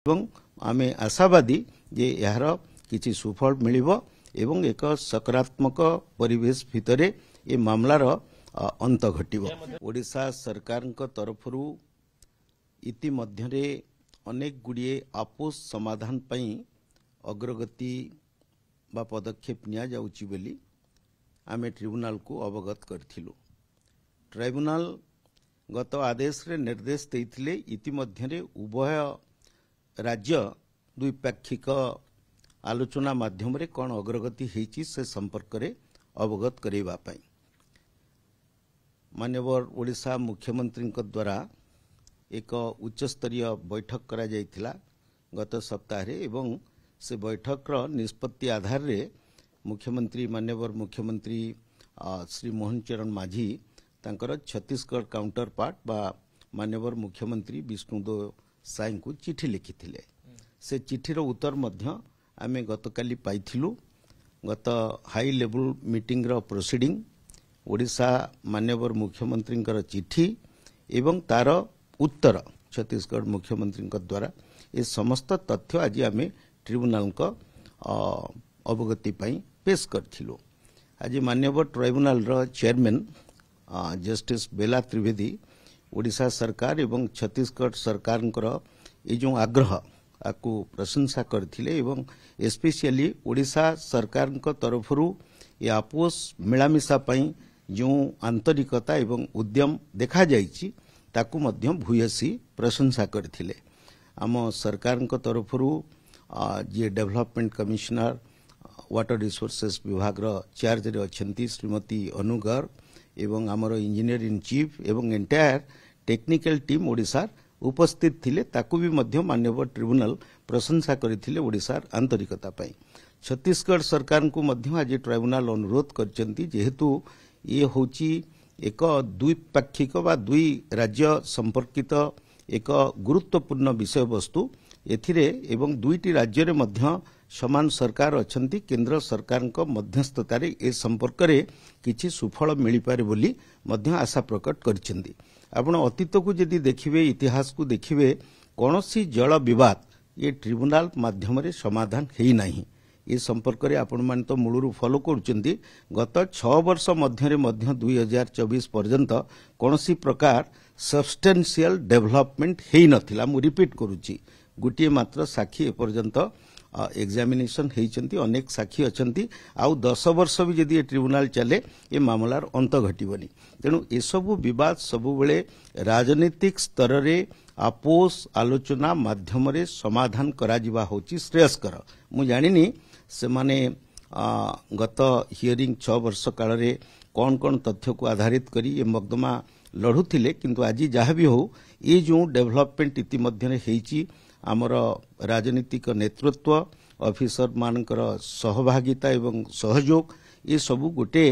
एवं आमे आशावादी जे यार किछि सुफल मिलिबो एवं एक सकारात्मक परिवेश भितरे ए मामलार अंत घटिबो। ओडिशा सरकारक तरफरु इति मध्यरे अनेक गुड़िए आपोष समाधान पई अग्रगति बा पदक्षेप निया जाउची बोली आमे ट्रिब्यूनल को अवगत करथिलु। ट्रिब्यूनल गत आदेश रे निर्देश देइथिले इति मध्यरे उभय राज्य द्विपाक्षिक आलोचना माध्यम रे कोन अग्रगति हेची से संपर्क रे अवगत करेबा पई माननीय ओडिशा मुख्यमंत्री द्वारा एक उच्च स्तरीय बैठक करा जायतिला गत सप्ताह रे एवं से बैठक रो निष्पत्ति आधार रे मुख्यमंत्री माननीय मुख्यमंत्री श्री मोहन चरण माझी तांकर छत्तीसगढ़ काउंटर पार्ट बा माननीय मुख्यमंत्री विष्णुदेव साई को चिठी लिखिथिले। से चिठीर उत्तर मध्य आमे गतकाली पाइथिलु। गत हाई लेवल मीटिंग रो प्रोसीडिंग ओडिशा माननीय मुख्यमंत्री चिठी एवं तार उत्तर छत्तीसगढ़ मुख्यमंत्री द्वारा ये समस्त तथ्य आज आमे ट्रिब्यूनल को अवगति पई पेश करथिलु। आज माननीय ट्रिब्यूनल रो चेयरमैन जस्टिस बेला त्रिवेदी ओडिशा सरकार एवं छत्तीसगढ़ सरकार ये जो आग्रह आपको प्रशंसा करथिले एवं स्पेशली ओडिशा सरकार तरफरु ये आपोष मिलामिशा पई जो आंतरिकता एवं उद्यम देखा जाइछि ताकू मध्य भूयसी प्रशंसा करथिले। आम सरकार तरफरु जे डेवलपमेंट कमिश्नर वाटर रिसोर्सेस विभाग चार्ज रे अछंती श्रीमती अनुगर एवं आमर इंजीनियर इन चीफ एवं एंटायर टेक्निकल टीम ओडिशा उपस्थित थिले ताकू भी मध्य माननीय ट्रिब्यूनल प्रशंसा करथिले ओडिशा आंतरिकता पई। छत्तीसगढ़ सरकार को मध्य आज ट्रिब्यूनल अनुरोध करचंती जेहेतु ये होची एक द्विपाक्षिक बा दुई राज्य संपर्कित एक गुरुत्वपूर्ण विषय वस्तु एथिरे एवं दुईटी राज्य रे मध्य समान सरकार अछंती केंद्र सरकार को मध्यस्थतारे ए संपर्क रे किछि सुफल मिली पारे बोली मध्य आशा प्रकट करछंती। आपण अतीत को यदि देखिबे इतिहास को देखिबे कोनोसी जल विवाद ये ट्रिब्यूनल माध्यम रे समाधान हेई नाही। ये संपर्क रे आपण मान तो मूलरू फॉलो करछंती। गत 6 वर्ष मध्य रे मध्य 2024 पर्यंत कोनोसी प्रकार सब्सटेंशियल डेवलपमेंट हेई नथिला। मु रिपीट करूची गुटिए मात्र साक्षी ए पर्यंत एग्जामिनेशन हेइचंती अनेक साक्षी अछंती आउ 10 वर्ष भी यदि ट्रिब्यूनल चले ये मामलार अंत घटिबनी। तेणु ए सबु विवाद सबु बेले राजनीतिक स्तर रे आपोष आलोचना माध्यम रे समाधान करा जिबा होची श्रेयस्कर। मु जानिनी से माने गत हियरिंग 6 वर्ष काल रे कौन कौन तथ्य को आधारित करी ये मकदमा लढुथिले किंतु आज जहाँ भी हो ये जो डेवलपमेंट इति मध्य हेइची आमर राजनीतिक नेतृत्व ऑफिसर मानकर सहभागिता एवं सहयोग ये सबु गोटे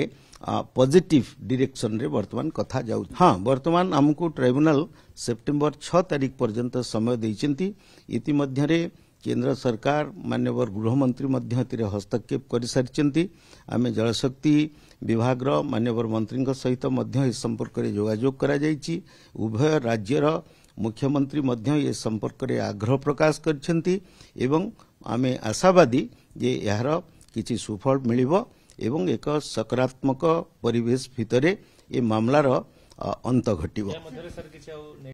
पॉजिटिव डायरेक्शन रे वर्तमान कथा जाउ। हाँ वर्तमान हमको ट्रिब्यूनल सेप्टेम्बर 6 तारीख पर्यंत समय देइचंती। इति मध्य रे केंद्र सरकार माननीय गृहमंत्री मध्य एतिरे हस्तक्षेप कर सारिचंती। आमे जलशक्ति विभाग रो माननीय मंत्री सहित मध्य इस संपर्क रे जोगाजोग करा जाइछि। उभय राज्यर मुख्यमंत्री मध्य ये संपर्क रे आग्रह प्रकाश करछंती एवं आमे आशावादी जे यार किछि सुफल मिलिबो एवं एक सकारात्मक परिवेश भितरे ए मामलार अंत घटिबो।